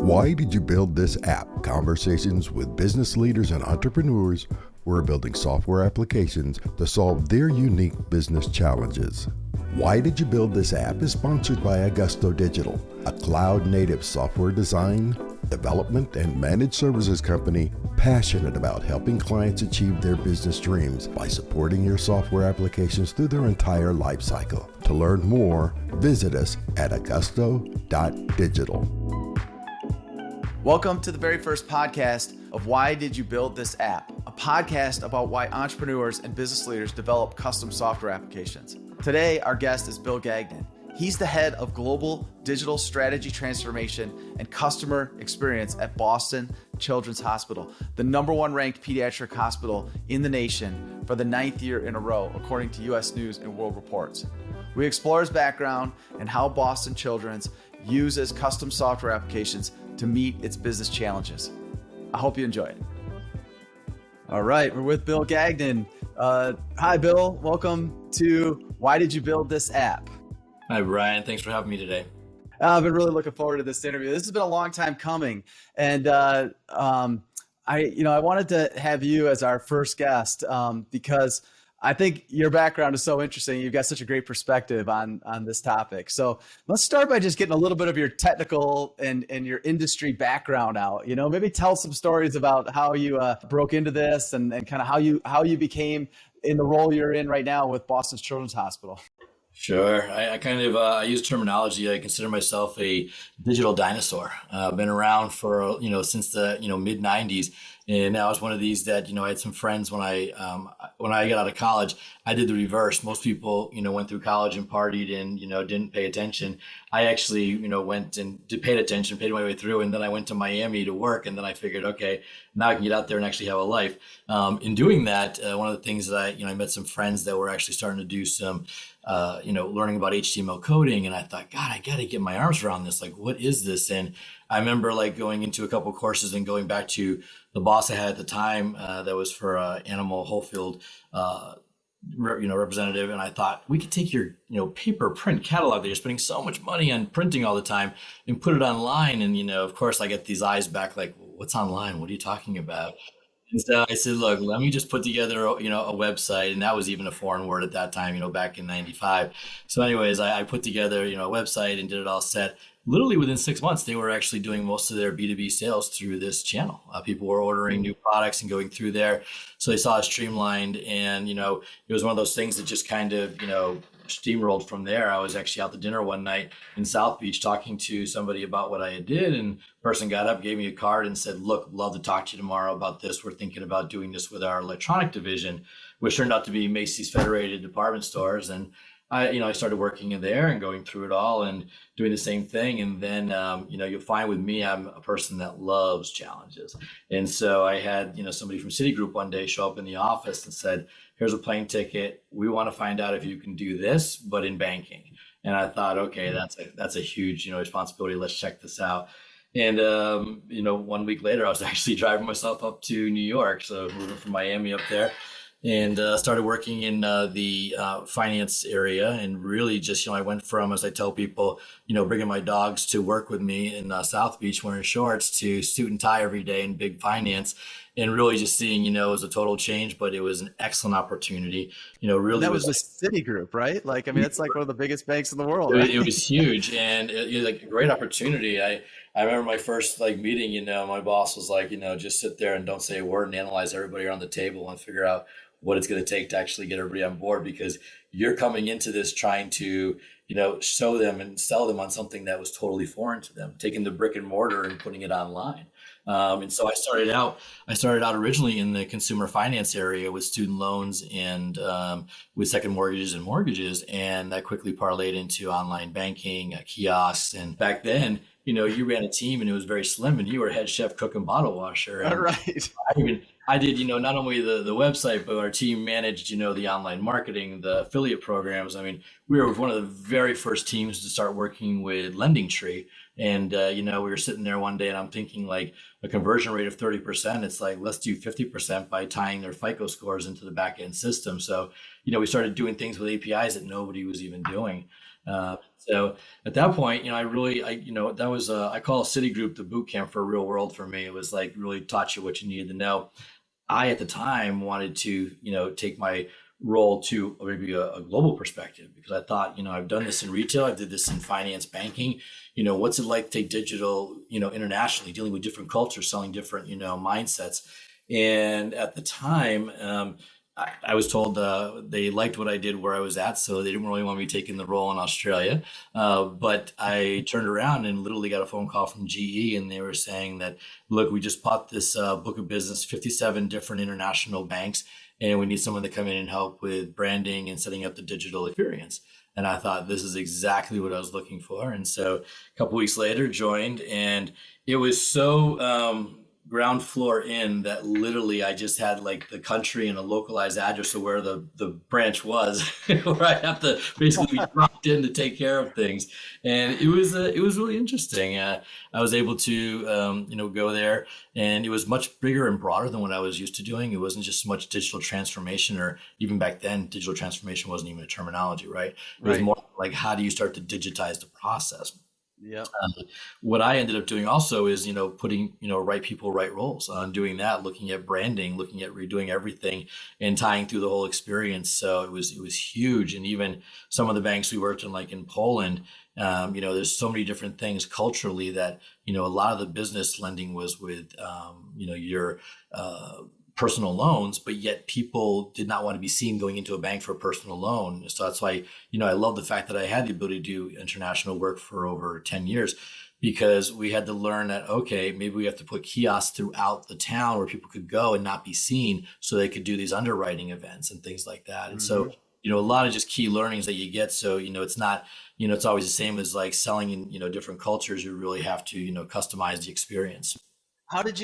Why did you build this app? Conversations with business leaders and entrepreneurs who are building software applications to solve their unique business challenges. Why Did You Build This App is sponsored by Augusto Digital, a cloud-native software design, development, and managed services company passionate about helping clients achieve their business dreams by supporting your software applications through their entire life cycle. To learn more, visit us at augusto.digital. Welcome to the very first podcast of Why Did You Build This App? A podcast about why entrepreneurs and business leaders develop custom software applications. Today, our guest is Bill Gagnon. He's the head of global digital strategy transformation and customer experience at Boston Children's Hospital, the #1 ranked pediatric hospital in the nation for the 9th year in a row, according to US News and World Reports. We explore his background and how Boston Children's uses custom software applications to meet its business challenges. I hope you enjoy it. All right, we're with Bill Gagnon. Hi, Bill. Welcome to Why Did You Build This App? Hi, Brian. Thanks for having me today. I've been really looking forward to this interview. This has been a long time coming, and I wanted to have you as our first guest because I think your background is so interesting. You've got such a great perspective on this topic. So let's start by just getting a little bit of your technical and your industry background out. Maybe tell some stories about how you broke into this and kind of how you became in the role you're in right now with Boston Children's Hospital. Sure. I use terminology. I consider myself a digital dinosaur. I've been around for, since the, mid 90s. And I was one of these that, I had some friends when I got out of college. I did the reverse. Most people, went through college and partied and, didn't pay attention. I actually, went and paid attention, paid my way through. And then I went to Miami to work. And then I figured, okay, now I can get out there and actually have a life. In doing that, one of the things that I met some friends that were actually starting to do some, learning about HTML coding. And I thought, God, I got to get my arms around this. Like, what is this? And I remember going into a couple of courses and going back to the boss I had at the time that was for Animal Whole Field, representative. And I thought we could take your, paper print catalog that you're spending so much money on printing all the time and put it online. And, of course, I get these eyes back like, what's online? What are you talking about? And so I said, look, let me just put together, a website. And that was even a foreign word at that time, back in 95. So anyways, I put together, a website and did it all set. Literally within 6 months, they were actually doing most of their B2B sales through this channel. People were ordering new products and going through there. So they saw it streamlined. And, it was one of those things that just kind of, steamrolled from there. I was actually out to dinner one night in South Beach talking to somebody about what I did. And the person got up, gave me a card and said, look, love to talk to you tomorrow about this. We're thinking about doing this with our electronic division, which turned out to be Macy's Federated Department Stores. And I started working in there and going through it all and doing the same thing. And then, you'll find with me, I'm a person that loves challenges. And so I had, somebody from Citigroup one day show up in the office and said, here's a plane ticket. We want to find out if you can do this, but in banking. And I thought, okay, that's a huge, responsibility. Let's check this out. And, 1 week later, I was actually driving myself up to New York. So moving from Miami up there. And started working in the finance area, and really just, I went from, as I tell people, bringing my dogs to work with me in South Beach wearing shorts to suit and tie every day in big finance, and really just seeing, it was a total change, but it was an excellent opportunity. Really that was with Citigroup, right? It's like one of the biggest banks in the world. Right? It was huge, and it was like a great opportunity. I remember my first meeting. My boss was like, just sit there and don't say a word and analyze everybody around the table and figure out what it's going to take to actually get everybody on board, because you're coming into this trying to, show them and sell them on something that was totally foreign to them, taking the brick and mortar and putting it online. And so I started out originally in the consumer finance area with student loans and with second mortgages. And that quickly parlayed into online banking, kiosks. And back then, you ran a team and it was very slim, and you were head chef, cook, and bottle washer. And right. I did, not only the website, but our team managed, the online marketing, the affiliate programs. We were one of the very first teams to start working with Lending Tree. And, we were sitting there one day and I'm thinking like a conversion rate of 30%. It's like, let's do 50% by tying their FICO scores into the back end system. So, we started doing things with APIs that nobody was even doing. So at that point, that was, I call Citigroup the boot camp for real world for me. It was like really taught you what you needed to know. I, at the time, wanted to, take my role to maybe a global perspective, because I thought, I've done this in retail, I did this in finance, banking. What's it like to take digital, internationally, dealing with different cultures, selling different, mindsets. And at the time, I was told they liked what I did where I was at, so they didn't really want me taking the role in Australia. But I turned around and literally got a phone call from GE, and they were saying that, look, we just bought this book of business, 57 different international banks, and we need someone to come in and help with branding and setting up the digital experience. And I thought, this is exactly what I was looking for. And so a couple weeks later, joined, and it was so ground floor in that literally I just had like the country and a localized address of where the branch was, where I have to basically be dropped in to take care of things. And it was really interesting. I was able to go there, and it was much bigger and broader than what I was used to doing. It wasn't just so much digital transformation, or even back then, digital transformation wasn't even a terminology, right? It was more like, how do you start to digitize the process? Yeah. What I ended up doing also is, putting, right people, right roles on doing that, looking at branding, looking at redoing everything and tying through the whole experience. So it was huge. And even some of the banks we worked in, like in Poland, there's so many different things culturally that, a lot of the business lending was with, your, personal loans, but yet people did not want to be seen going into a bank for a personal loan. So that's why, I love the fact that I had the ability to do international work for over 10 years, because we had to learn that, okay, maybe we have to put kiosks throughout the town where people could go and not be seen, so they could do these underwriting events and things like that. And so, a lot of just key learnings that you get. So, it's not, it's always the same as like selling in, different cultures. You really have to, customize the experience. How did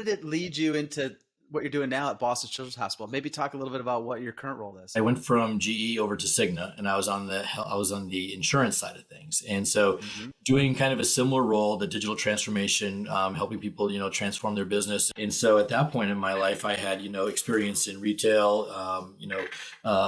it lead you into what you're doing now at Boston Children's Hospital? Maybe talk a little bit about what your current role is. I went from GE over to Cigna, and I was on the insurance side of things. And so doing kind of a similar role, the digital transformation, helping people, transform their business. And so at that point in my life, I had, experience in retail,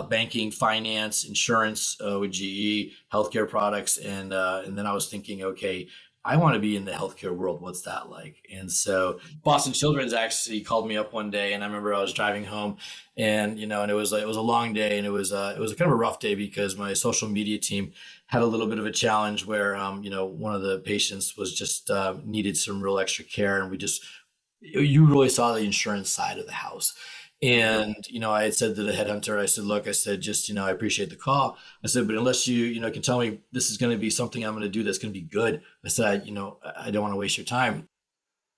banking, finance, insurance, with GE, healthcare products. And then I was thinking, okay, I want to be in the healthcare world. What's that like? And so Boston Children's actually called me up one day, and I remember I was driving home, and and it was a long day, and it was kind of a rough day, because my social media team had a little bit of a challenge where one of the patients was just needed some real extra care, and you really saw the insurance side of the house. And, I had said to the headhunter, I said, look, I said, just, I appreciate the call. I said, but unless you, can tell me this is going to be something I'm going to do that's going to be good. I said, I don't want to waste your time.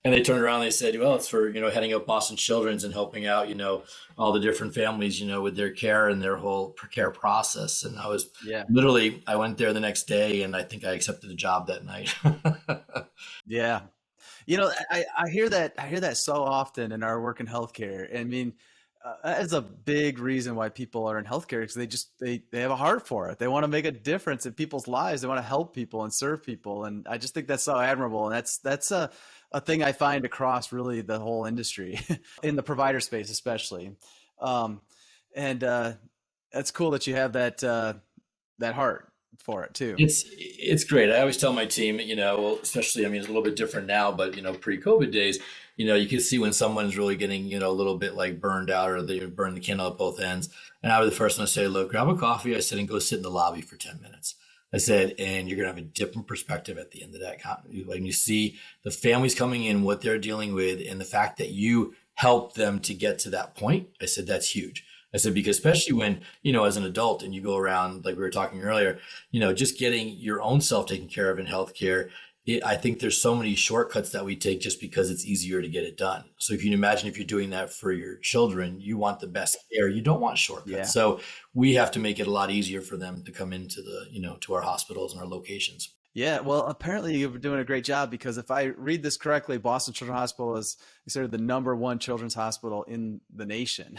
And they turned around and they said, well, it's for, heading up Boston Children's and helping out, all the different families, with their care and their whole care process. And I was literally, I went there the next day, and I think I accepted the job that night. Yeah. I hear that so often in our work in healthcare. I mean, that's a big reason why people are in healthcare, because they have a heart for it. They want to make a difference in people's lives. They want to help people and serve people. And I just think that's so admirable. And that's a thing I find across really the whole industry in the provider space, especially. And that's cool that you have that heart for it too. It's great. I always tell my team, especially, I mean, it's a little bit different now, but, pre-COVID days, you can see when someone's really getting, a little bit like burned out, or they burn the candle at both ends. And I was the first one to say, look, grab a coffee. I said, and go sit in the lobby for 10 minutes. I said, and you're going to have a different perspective at the end of that. When you see the families coming in, what they're dealing with, and the fact that you help them to get to that point, I said, that's huge. I said, because especially when, as an adult and you go around, like we were talking earlier, just getting your own self taken care of in healthcare, I think there's so many shortcuts that we take just because it's easier to get it done. So if you can imagine, if you're doing that for your children, you want the best care. You don't want shortcuts. Yeah. So we have to make it a lot easier for them to come into to our hospitals and our locations. Yeah, well, apparently you're doing a great job, because if I read this correctly, Boston Children's Hospital is considered the #1 children's hospital in the nation.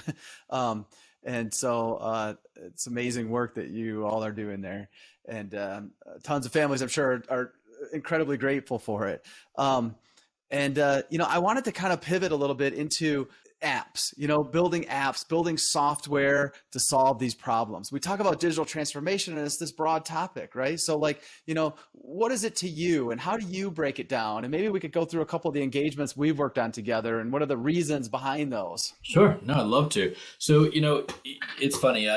And so it's amazing work that you all are doing there. And tons of families, I'm sure, are incredibly grateful for it. I wanted to kind of pivot a little bit into apps, building apps, building software to solve these problems. We talk about digital transformation and it's this broad topic, right? So like, what is it to you and how do you break it down? And maybe we could go through a couple of the engagements we've worked on together and what are the reasons behind those? Sure. No, I'd love to. So, it's funny.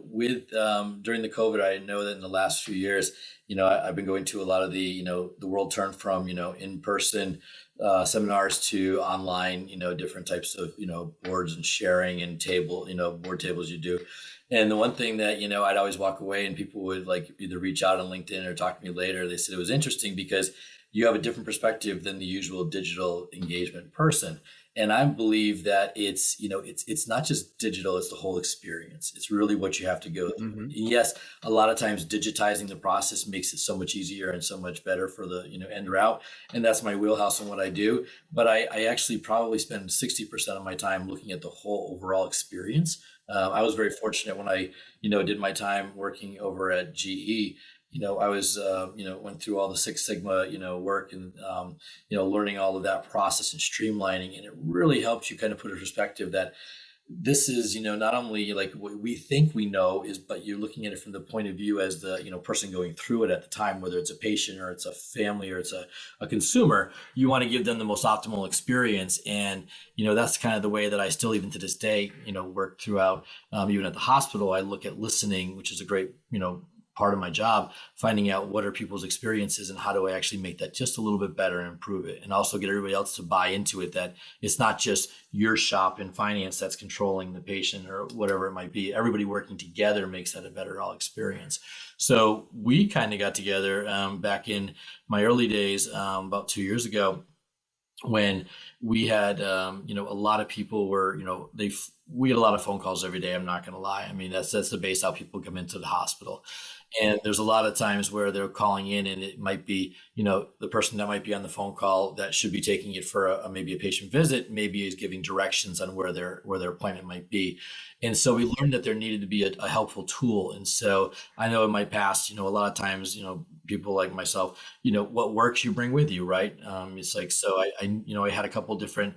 With during the COVID, I know that in the last few years, I've been going to a lot of the world turned from, in person seminars to online, different types of, boards and sharing and board tables you do. And the one thing that, I'd always walk away and people would like either reach out on LinkedIn or talk to me later. They said it was interesting because you have a different perspective than the usual digital engagement person. And I believe that it's not just digital, it's the whole experience. It's really what you have to go through. And yes, a lot of times digitizing the process makes it so much easier and so much better for the, end route. And that's my wheelhouse and what I do. But I actually probably spend 60% of my time looking at the whole overall experience. I was very fortunate when I, did my time working over at GE. I was, went through all the Six Sigma, work and, learning all of that process and streamlining. And it really helps you kind of put a perspective that this is, not only like what we think we know but you're looking at it from the point of view as the, person going through it at the time, whether it's a patient or it's a family or it's a consumer, you want to give them the most optimal experience. And, that's kind of the way that I still, even to this day, work throughout, even at the hospital. I look at listening, which is a great, part of my job, finding out what are people's experiences and how do I actually make that just a little bit better and improve it. And also get everybody else to buy into it, that it's not just your shop in finance that's controlling the patient or whatever it might be. Everybody working together makes that a better all experience. So we kind of got together back in my early days, about 2 years ago, when we had, a lot of people were, we get a lot of phone calls every day. I'm not going to lie. I mean, that's the base how people come into the hospital. And there's a lot of times where they're calling in and it might be, the person that might be on the phone call that should be taking it for maybe a patient visit, maybe is giving directions on where their appointment might be. And so we learned that there needed to be a helpful tool. And so I know in my past, a lot of times, people like myself, what works you bring with you, right? It's like, so I had a couple different,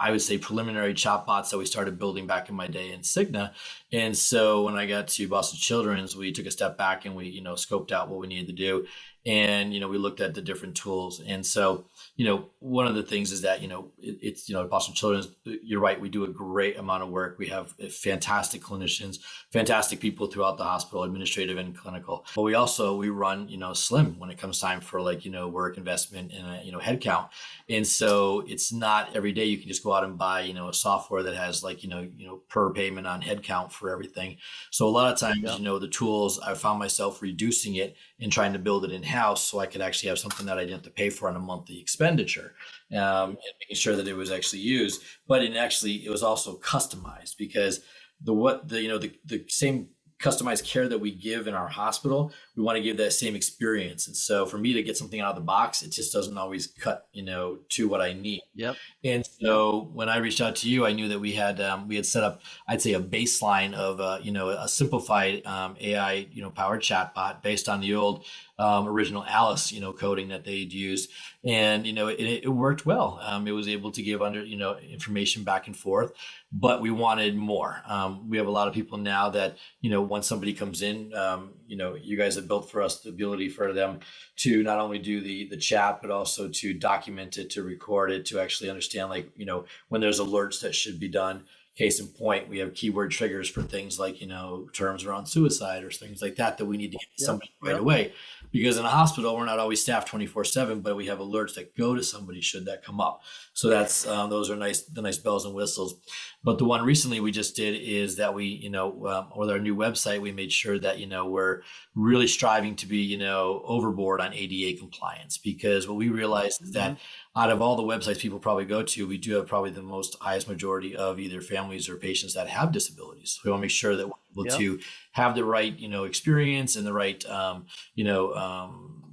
I would say preliminary chatbots that we started building back in my day in Cigna. And so when I got to Boston Children's, we took a step back and we, scoped out what we needed to do. And, we looked at the different tools. And so, one of the things is that, it's, Boston Children's, you're right. We do a great amount of work. We have fantastic clinicians, fantastic people throughout the hospital, administrative and clinical. But we run, slim when it comes time for like, work investment and, headcount. And so it's not every day you can just go out and buy, a software that has like, per payment on headcount for everything. So a lot of times, the tools, I found myself reducing it and trying to build it in-house so I could actually have something that I didn't have to pay for on a monthly expenditure, and making sure that it was actually used. But it was also customized because the same customized care that we give in our hospital, we want to give that same experience. And so for me to get something out of the box, it just doesn't always cut, to what I need. Yep. And so when I reached out to you, I knew that we had set up, I'd say, a baseline of, a simplified AI, powered chatbot based on the old original Alice, coding that they'd used. And, it worked well. It was able to give information back and forth, but we wanted more. We have a lot of people now that, once somebody comes in, you guys have built for us the ability for them to not only do the chat, but also to document it, to record it, to actually understand, like, when there's alerts that should be done. Case in point, we have keyword triggers for things like, terms around suicide or things like that we need to get to somebody right away. Because in a hospital, we're not always staffed 24/7, but we have alerts that go to somebody should that come up. So that's those are the nice bells and whistles. But the one recently we just did is that we, with our new website, we made sure that, we're really striving to be, overboard on ADA compliance, because what we realized is that out of all the websites people probably go to, we do have probably the highest majority of either families or patients that have disabilities. So we want to make sure that we're able to have the right, experience and the right,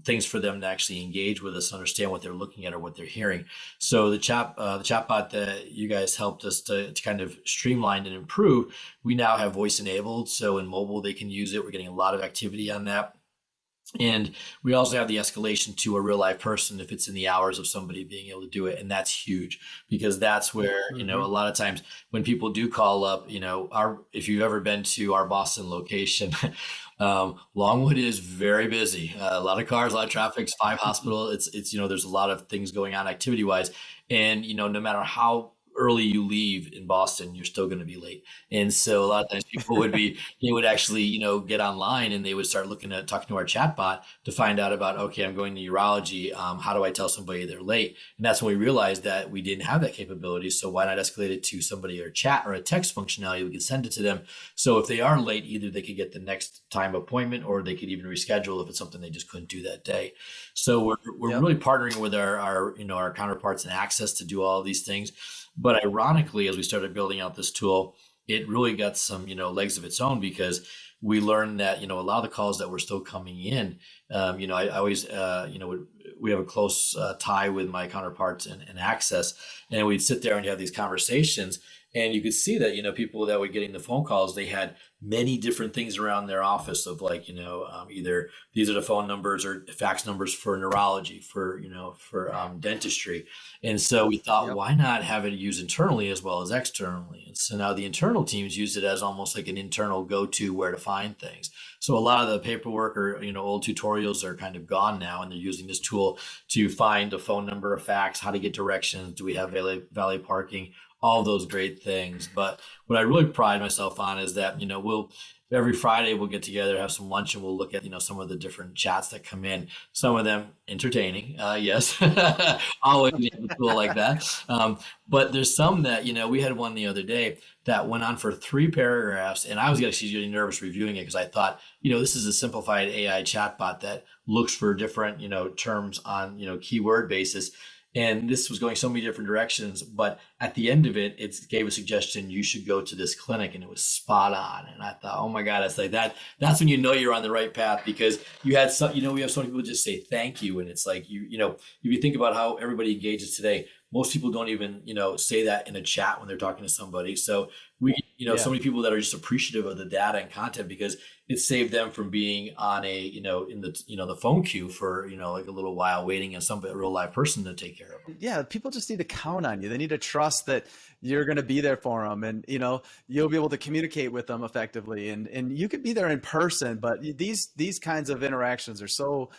things for them to actually engage with us, understand what they're looking at or what they're hearing. So the chatbot that you guys helped us to kind of streamline and improve, we now have voice enabled. So in mobile, they can use it. We're getting a lot of activity on that. And we also have the escalation to a real life person if it's in the hours of somebody being able to do it. And that's huge because that's where, a lot of times when people do call up, if you've ever been to our Boston location, Longwood is very busy. A lot of cars, a lot of traffic, 5 hospital. It's, there's a lot of things going on activity wise. And, no matter how early you leave in Boston, you're still going to be late. And so a lot of times people they would actually, get online and they would start talking to our chatbot to find out about, okay, I'm going to urology. How do I tell somebody they're late? And that's when we realized that we didn't have that capability. So why not escalate it to somebody or chat or a text functionality? We could send it to them. So if they are late, either they could get the next time appointment or they could even reschedule if it's something they just couldn't do that day. So we're really partnering with our counterparts in Access to do all of these things. But ironically, as we started building out this tool, it really got some, legs of its own because we learned that, a lot of the calls that were still coming in, I always, we have a close tie with my counterparts in Access, and we'd sit there and have these conversations. And you could see that, people that were getting the phone calls, they had many different things around their office of like, either these are the phone numbers or fax numbers for neurology, for dentistry. And so we thought, why not have it used internally as well as externally? And so now the internal teams use it as almost like an internal go-to where to find things. So a lot of the paperwork or, old tutorials are kind of gone now, and they're using this tool to find a phone number, a fax, how to get directions. Do we have valet parking? All those great things. But what I really pride myself on is that, every Friday we'll get together, have some lunch, and we'll look at, some of the different chats that come in. Some of them entertaining. Yes. Always a tool like that. But there's some that, we had one the other day that went on for 3 paragraphs, and I was actually getting nervous reviewing it because I thought, this is a simplified AI chatbot that looks for different, terms on, keyword basis. And this was going so many different directions, but at the end of it, it gave a suggestion, you should go to this clinic, and it was spot on. And I thought, oh my God, it's like that. That's when you're on the right path, because you had some, we have so many people just say thank you. And it's like, if you think about how everybody engages today, most people don't even, say that in a chat when they're talking to somebody. So so many people that are just appreciative of the data and content because it saved them from being on a, in the, the phone queue for, like a little while waiting on a real live person to take care of them. Yeah. People just need to count on you. They need to trust that you're going to be there for them, and, you'll be able to communicate with them effectively, and you could be there in person, but these kinds of interactions are so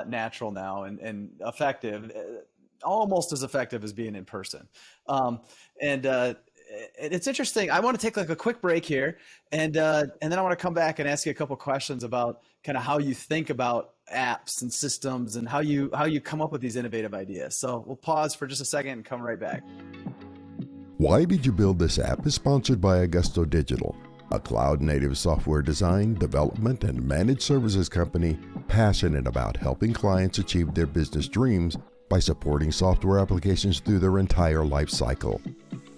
natural now and effective, almost as effective as being in person. It's interesting. I want to take like a quick break here, and then I want to come back and ask you a couple questions about kind of how you think about apps and systems and how you come up with these innovative ideas. So we'll pause for just a second and come right back. Why Did You Build This App is sponsored by Augusto Digital, a cloud-native software design, development, and managed services company passionate about helping clients achieve their business dreams by supporting software applications through their entire life cycle.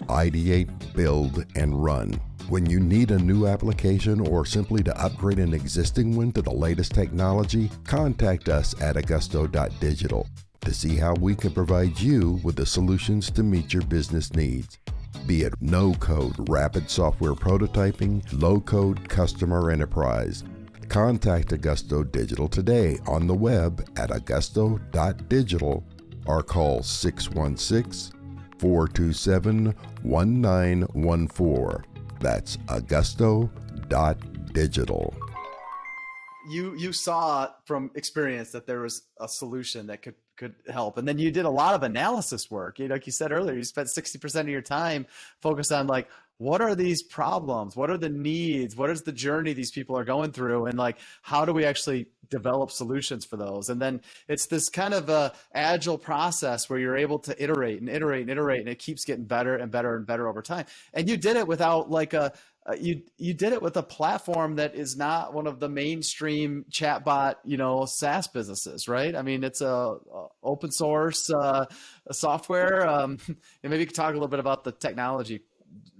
Ideate, build, and run. When you need a new application or simply to upgrade an existing one to the latest technology, contact us at augusto.digital to see how we can provide you with the solutions to meet your business needs. Be it no-code rapid software prototyping, low-code customer enterprise. Contact Augusto Digital today on the web at augusto.digital or call 616-427-1914. That's augusto.digital. You saw from experience that there was a solution that could help, and then you did a lot of analysis work. Like you said earlier, you spent 60% of your time focused on like, what are these problems? What are the needs? What is the journey these people are going through? And like, how do we actually develop solutions for those? And then it's this kind of a agile process where you're able to iterate and iterate and iterate, and it keeps getting better and better and better over time. And you did it without like you did it with a platform that is not one of the mainstream chatbot, SaaS businesses, right? I mean, it's a open source software. And maybe you could talk a little bit about the technology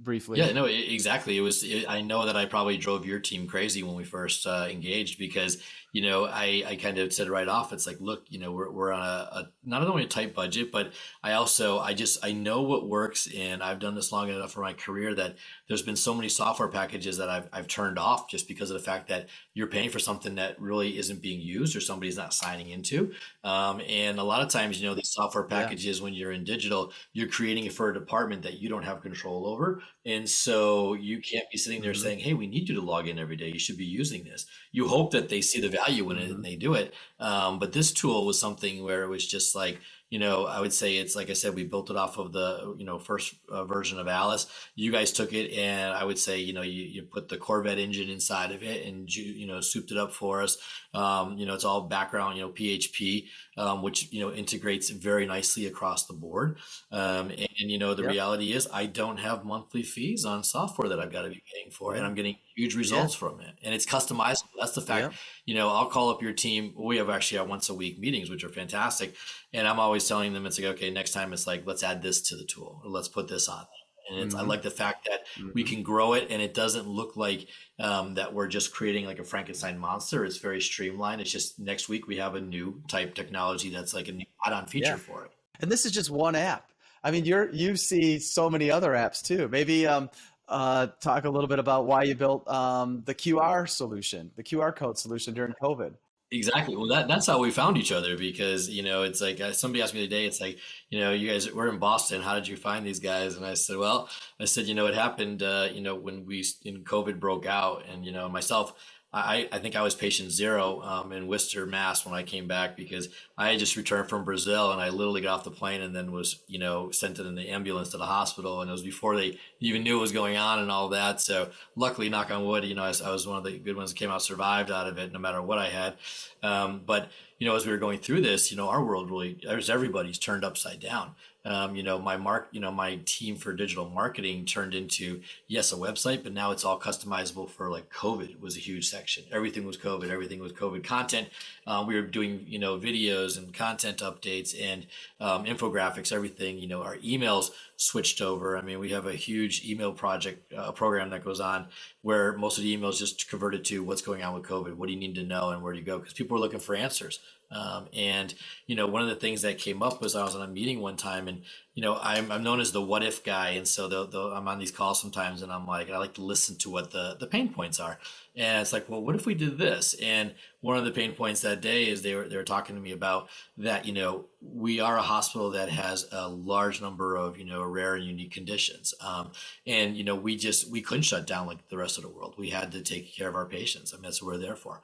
briefly. Yeah, no, exactly. I know that I probably drove your team crazy when we first engaged because, I kind of said right off, it's like, look, we're on a not only a tight budget, but I know what works, and I've done this long enough for my career that there's been so many software packages that I've turned off just because of the fact that you're paying for something that really isn't being used or somebody's not signing into. And a lot of times, these software Yeah. packages, when you're in digital, you're creating it for a department that you don't have control over. And so you can't be sitting there Hmm. saying, hey, we need you to log in every day. You should be using this. You hope that they see the value in it Hmm. and they do it. But this tool was something where it was just like, I would say it's like I said, we built it off of the, first version of Alice. You guys took it, and I would say, you put the Corvette engine inside of it and, souped it up for us. It's all background, PHP, which, integrates very nicely across the board. The Yep. reality is I don't have monthly fees on software that I've got to be paying for, and Yeah. I'm getting huge Yeah. results from it. And it's customizable. That's the fact. Yep. I'll call up your team. We have actually our once a week meetings, which are fantastic. And I'm always telling them, it's like, okay, next time it's like, let's add this to the tool, or let's put this on. And I Hmm. like the fact that we Hmm. can grow it, and it doesn't look like that we're just creating like a Frankenstein monster. It's very streamlined. It's just next week we have a new type technology that's like a new add-on feature Yeah. for it. And this is just one app. I mean, you see so many other apps too. Maybe talk a little bit about why you built the QR solution, the QR code solution during COVID. Exactly. Well, that's how we found each other because, it's like somebody asked me today, it's like, you guys were in Boston. How did you find these guys? And I said, well, it happened, when COVID broke out, and, myself, I think I was patient zero in Worcester, Mass when I came back because I had just returned from Brazil, and I literally got off the plane and then was, sent in the ambulance to the hospital. And it was before they even knew what was going on and all that. So luckily, knock on wood, I was one of the good ones that came out, survived out of it, no matter what I had. But as we were going through this, our world really, there's everybody's turned upside down. My team for digital marketing turned into, yes, a website, but now it's all customizable for like COVID was a huge section. Everything was COVID. Everything was COVID content. We were doing, videos and content updates and infographics, everything. Our emails switched over. I mean, we have a huge email project program that goes on where most of the emails just converted to what's going on with COVID. What do you need to know and where do you go? Because people are looking for answers. And one of the things that came up was I was on a meeting one time, and I'm known as the what if guy, and so I'm on these calls sometimes, and I'm like, I like to listen to what the pain points are, and it's like, well, what if we did this? And one of the pain points that day is they were talking to me about that. We are a hospital that has a large number of rare and unique conditions, and we couldn't shut down like the rest of the world. We had to take care of our patients. I mean, that's what we're there for.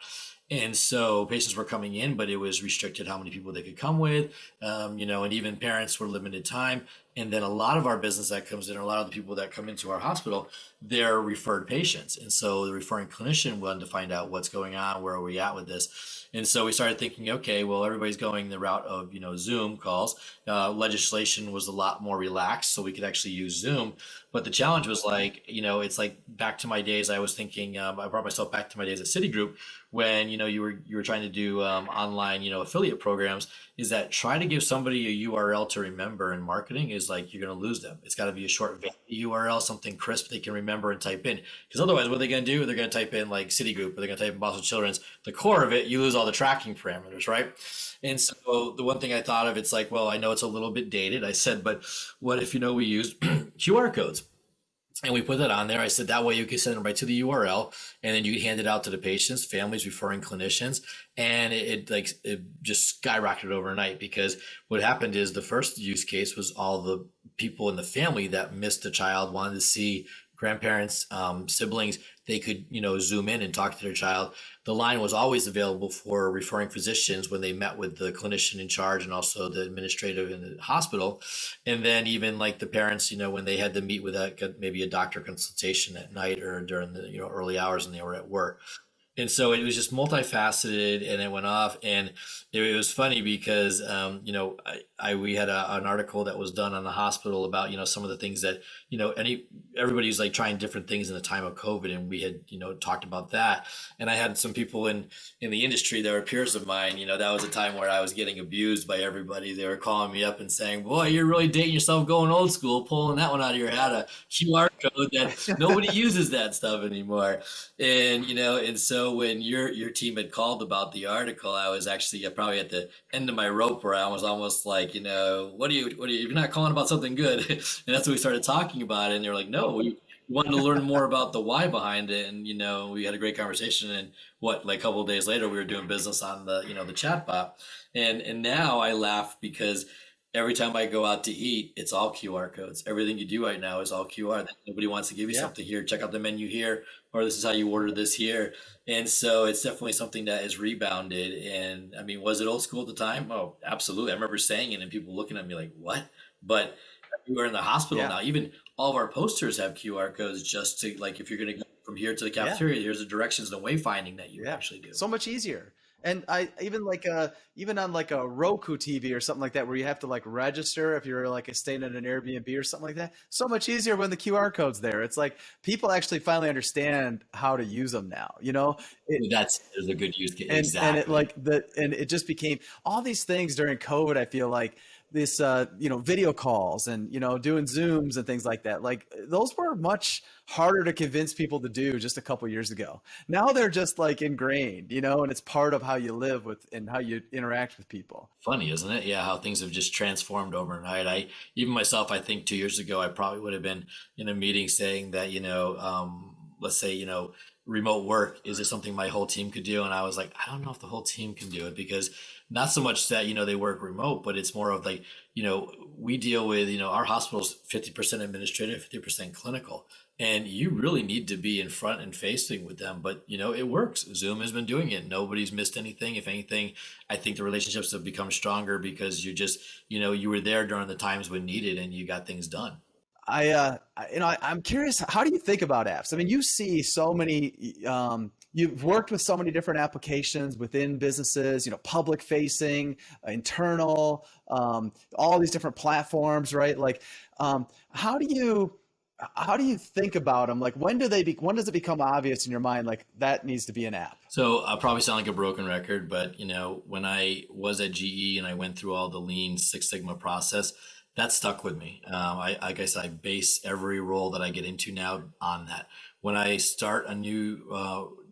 And so patients were coming in, but it was restricted how many people they could come with, and even parents were limited time. And then a lot of our business that comes in, or a lot of the people that come into our hospital, they're referred patients. And so the referring clinician wanted to find out what's going on, where are we at with this? And so we started thinking, okay, well, everybody's going the route of, Zoom calls. Legislation was a lot more relaxed, so we could actually use Zoom. But the challenge was like, it's like back to my days. I was thinking, I brought myself back to my days at Citigroup when you were trying to do online affiliate programs. Is that try to give somebody a URL to remember in marketing is like you're going to lose them. It's got to be a short URL, something crisp they can remember and type in. Because otherwise, what are they going to do? They're going to type in like Citigroup, or they're going to type in Boston Children's. The core of it, you lose all the tracking parameters, right? And so the one thing I thought of, it's like, well, I know it's a little bit dated. I said, but what if we used QR codes? And we put that on there. I said that way you can send them right to the URL, and then you can hand it out to the patients, families, referring clinicians, and it just skyrocketed overnight because what happened is the first use case was all the people in the family that missed a child wanted to see grandparents, siblings. They could zoom in and talk to their child. The line was always available for referring physicians when they met with the clinician in charge and also the administrative in the hospital. And then even like the parents, when they had to meet with maybe a doctor consultation at night or during the early hours and they were at work. And so it was just multifaceted, and it went off. And it was funny because we had an article that was done on the hospital about, some of the things that, everybody's like trying different things in the time of COVID. And we had, talked about that. And I had some people in the industry that were peers of mine, that was a time where I was getting abused by everybody. They were calling me up and saying, boy, you're really dating yourself going old school, pulling that one out of your hat, a QR code that nobody uses that stuff anymore. And, and so when your team had called about the article, I was actually probably at the end of my rope where I was almost like, what are you, you're not calling about something good. And that's what we started talking about it. And they're like, no, we wanted to learn more about the why behind it. And, we had a great conversation. And like a couple of days later, we were doing business on the chat bot. And now I laugh because every time I go out to eat, it's all QR codes. Everything you do right now is all QR. Nobody wants to give you something here. Check out the menu here, or this is how you order this here. And so it's definitely something that has rebounded. And I mean, was it old school at the time? Oh, absolutely. I remember saying it and people looking at me like, what? But we're in the hospital now. Even all of our posters have QR codes just to, like, if you're going to go from here to the cafeteria, here's the directions and wayfinding that you actually do. So much easier. And I even even on like a Roku TV or something like that, where you have to like register if you're like staying at an Airbnb or something like that. So much easier when the QR code's there. It's like people actually finally understand how to use them now. That's a good use case. Exactly. And it just became all these things during COVID. I feel like this, video calls and, doing Zooms and things like that. Like those were much harder to convince people to do just a couple years ago. Now they're just like ingrained, and it's part of how you live with and how you interact with people. Funny, isn't it? Yeah, how things have just transformed overnight. Even myself, I think 2 years ago, I probably would have been in a meeting saying that, let's say, remote work, is it something my whole team could do? And I was like, I don't know if the whole team can do it, because not so much that, they work remote, but it's more of like, we deal with, our hospital's 50% administrative, 50% clinical. And you really need to be in front and facing with them. But, it works. Zoom has been doing it. Nobody's missed anything. If anything, I think the relationships have become stronger because you just, you were there during the times when needed and you got things done. I'm curious, how do you think about apps? I mean, you see so many, you've worked with so many different applications within businesses, public facing, internal, all these different platforms, right? Like, how do you think about them? Like, when does it become obvious in your mind, like that needs to be an app? So I'll probably sound like a broken record, but when I was at GE and I went through all the Lean Six Sigma process, that stuck with me. I guess I base every role that I get into now on that. When I start a new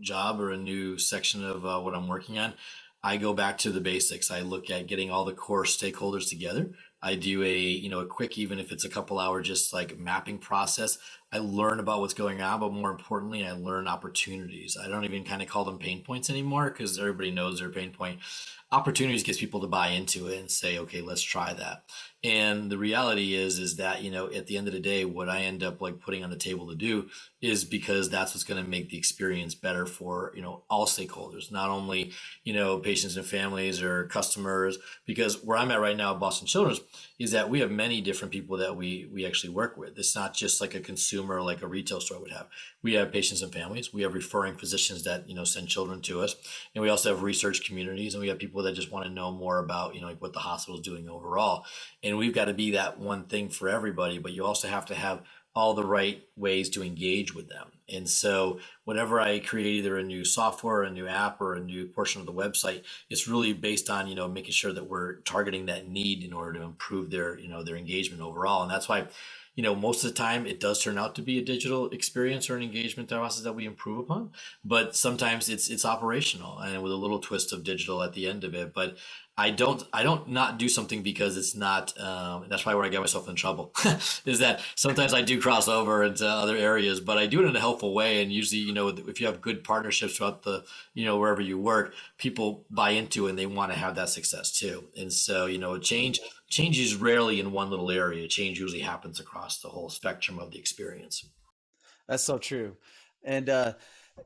job or a new section of what I'm working on, I go back to the basics. I look at getting all the core stakeholders together. I do a quick, even if it's a couple hour, just like mapping process. I learn about what's going on, but more importantly, I learn opportunities. I don't even kind of call them pain points anymore because everybody knows their pain point. Opportunities gets people to buy into it and say, okay, let's try that. And the reality is that, at the end of the day, what I end up like putting on the table to do is because that's what's going to make the experience better for, all stakeholders, not only, patients and families or customers, because where I'm at right now at Boston Children's is that we have many different people that we actually work with. It's not just like a consumer, like a retail store would have. We have patients and families. We have referring physicians that, send children to us. And we also have research communities, and we have people that just want to know more about, like what the hospital is doing overall. And we've got to be that one thing for everybody, but you also have to have all the right ways to engage with them. And so whenever I create either a new software, a new app, or a new portion of the website, it's really based on, making sure that we're targeting that need in order to improve their, their engagement overall. And that's why, most of the time it does turn out to be a digital experience or an engagement process that we improve upon, but sometimes it's operational and with a little twist of digital at the end of it. But I don't not do something because it's not, that's probably where I get myself in trouble is that sometimes I do cross over into other areas, but I do it in a helpful way. And usually, if you have good partnerships throughout the, wherever you work, people buy into it and they want to have that success too. And so, change is rarely in one little area. Change usually happens across the whole spectrum of the experience. That's so true. And,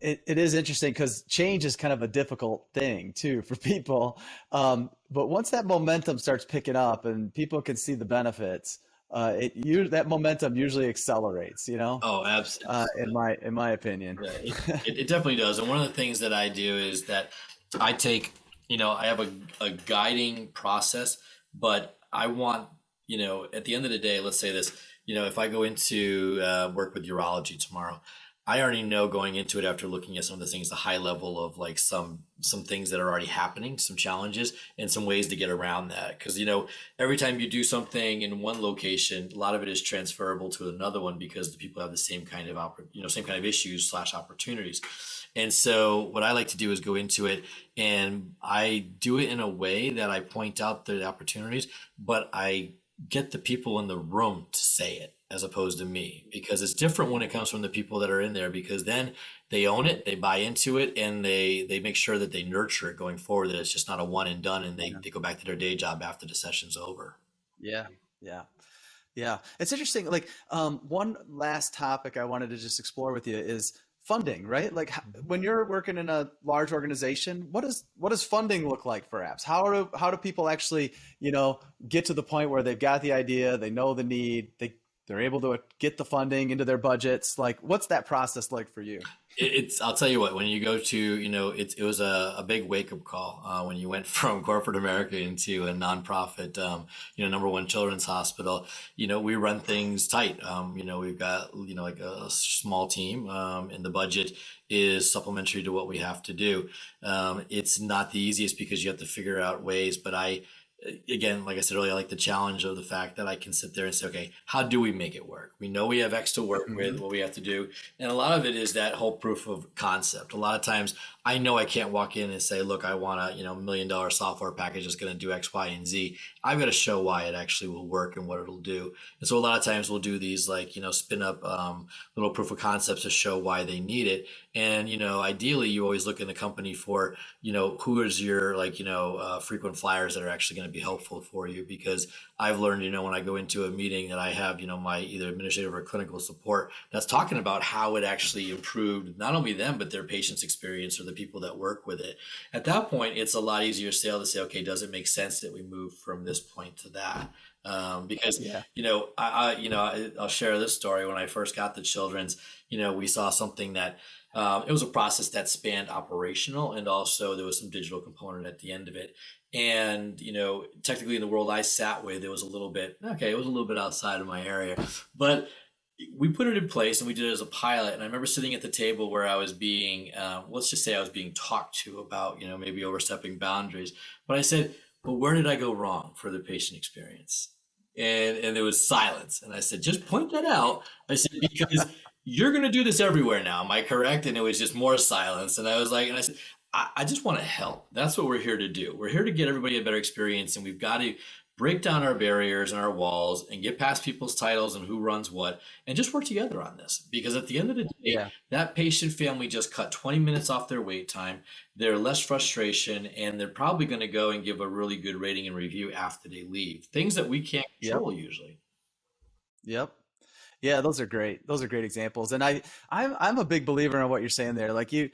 it is interesting because change is kind of a difficult thing too for people. But once that momentum starts picking up and people can see the benefits, that momentum usually accelerates, Oh, absolutely. in my opinion. Yeah, it definitely does. And one of the things that I do is that I take, I have a guiding process, but I want, at the end of the day, let's say this, if I go into work with urology tomorrow, I already know going into it after looking at some of the things, the high level of like some things that are already happening, some challenges, and some ways to get around that. Because every time you do something in one location, a lot of it is transferable to another one because the people have the same kind of same kind of issues slash opportunities. And so what I like to do is go into it and I do it in a way that I point out the opportunities, but I get the people in the room to say it as opposed to me, because it's different when it comes from the people that are in there, because then they own it, they buy into it, and they make sure that they nurture it going forward, that it's just not a one and done and they go back to their day job after the session's over. Yeah. Yeah. Yeah. It's interesting. Like, one last topic I wanted to just explore with you is funding, right? Like when you're working in a large organization, what does funding look like for apps? How do people actually, get to the point where they've got the idea, they know the need, they're able to get the funding into their budgets? Like, what's that process like for you? I'll tell you what, when you go to, it was a big wake up call when you went from corporate America into a nonprofit, number one children's hospital. We run things tight. We've got, like a small team, and the budget is supplementary to what we have to do. It's not the easiest because you have to figure out ways, but again, like I said earlier, I like the challenge of the fact that I can sit there and say, okay, how do we make it work? We know we have X to work with, what we have to do. And a lot of it is that whole proof of concept. A lot of times I know I can't walk in and say, look, I want a, $1 million software package that's going to do X, Y, and Z. I've got to show why it actually will work and what it'll do. And so a lot of times we'll do these spin up little proof of concepts to show why they need it. And, ideally you always look in the company for, who is your frequent flyers that are actually going to be helpful for you. Because I've learned, when I go into a meeting that I have, my either administrative or clinical support that's talking about how it actually improved not only them, but their patient's experience or the people that work with it. At that point, it's a lot easier sale to say, okay, does it make sense that we move from this point to that? Because, Yeah. I'll share this story. When I first got the children's, we saw something that it was a process that spanned operational, and also there was some digital component at the end of it. And, technically in the world I sat with, it was a little bit outside of my area, but we put it in place and we did it as a pilot. And I remember sitting at the table where I was being, let's just say I was being talked to about, maybe overstepping boundaries. But I said, well, where did I go wrong for the patient experience? And there was silence. And I said, just point that out. I said, because you're going to do this everywhere now. Am I correct? And it was just more silence. And I was like, and I said, I just want to help. That's what we're here to do. We're here to get everybody a better experience. And we've got to break down our barriers and our walls and get past people's titles and who runs what, and just work together on this. Because at the end of the day, Yeah. that patient family just cut 20 minutes off their wait time. They're less frustration, and they're probably going to go and give a really good rating and review after they leave. Things that we can't Yep. control usually. Yep. Yeah, those are great. Those are great examples. And I'm a big believer in what you're saying there. Like we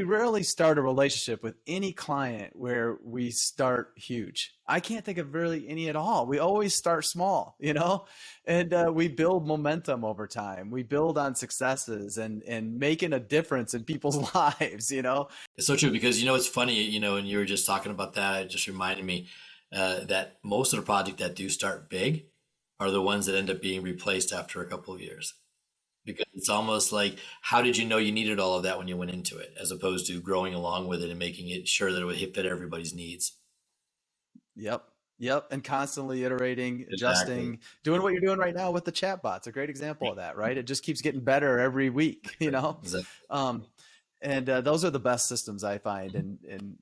rarely start a relationship with any client where we start huge. I can't think of really any at all. We always start small, and we build momentum over time. We build on successes and making a difference in people's lives, It's so true because, it's funny, and you were just talking about that. It just reminded me that most of the projects that do start big are the ones that end up being replaced after a couple of years. Because it's almost like, how did you know you needed all of that when you went into it, as opposed to growing along with it and making it sure that it would fit everybody's needs. Yep. Yep. And constantly iterating, Exactly. adjusting, doing what you're doing right now with the chatbots. A great example of that, right? It just keeps getting better every week, Exactly. Um, and those are the best systems I find. And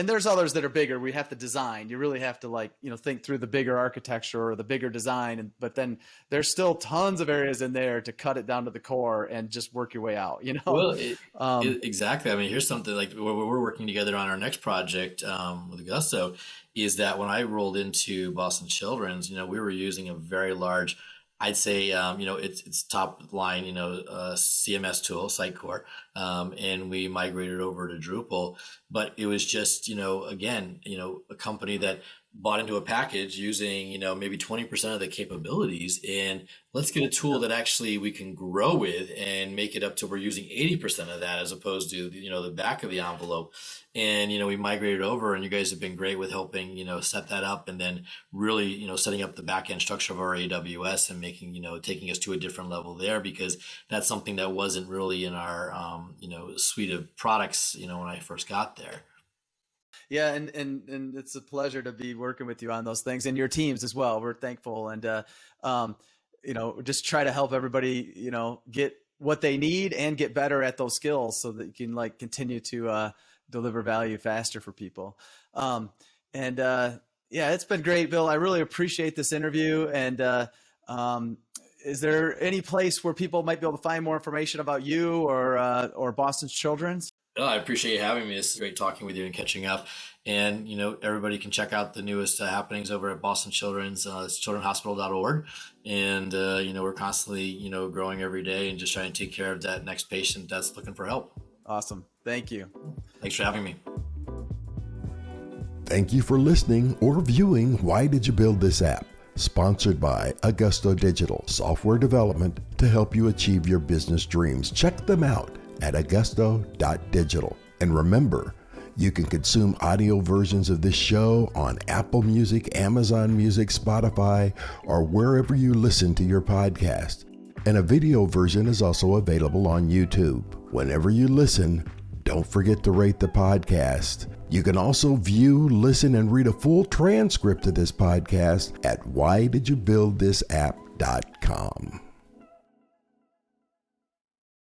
there's others that are bigger. We have to design. You really have to think through the bigger architecture or the bigger design. But then there's still tons of areas in there to cut it down to the core and just work your way out, Well, Um, exactly. I mean, here's something like where we're working together on our next project with Gusto, is that when I rolled into Boston Children's, we were using a very large, I'd say, it's top line, CMS tool, Sitecore, and we migrated over to Drupal. But it was just, again, a company that bought into a package using, maybe 20% of the capabilities, and let's get a tool that actually we can grow with and make it up to we're using 80% of that as opposed to, the back of the envelope. And, we migrated over, and you guys have been great with helping, set that up, and then really, setting up the back end structure of our AWS and making, taking us to a different level there, because that's something that wasn't really in our, suite of products, when I first got there. Yeah, and it's a pleasure to be working with you on those things and your teams as well. We're thankful, and just try to help everybody, get what they need and get better at those skills so that you can continue to deliver value faster for people. It's been great, Bill. I really appreciate this interview. And is there any place where people might be able to find more information about you or Boston Children's? Oh, I appreciate you having me. It's great talking with you and catching up. And, everybody can check out the newest happenings over at Boston Children's. It's childrenhospital.org. And, we're constantly, growing every day and just trying to take care of that next patient that's looking for help. Awesome. Thank you. Thanks for having me. Thank you for listening or viewing Why Did You Build This App? Sponsored by Augusto Digital Software Development to help you achieve your business dreams. Check them out at augusto.digital. And remember, you can consume audio versions of this show on Apple Music, Amazon Music, Spotify, or wherever you listen to your podcast. And a video version is also available on YouTube. Whenever you listen, don't forget to rate the podcast. You can also view, listen, and read a full transcript of this podcast at whydidyoubuildthisapp.com.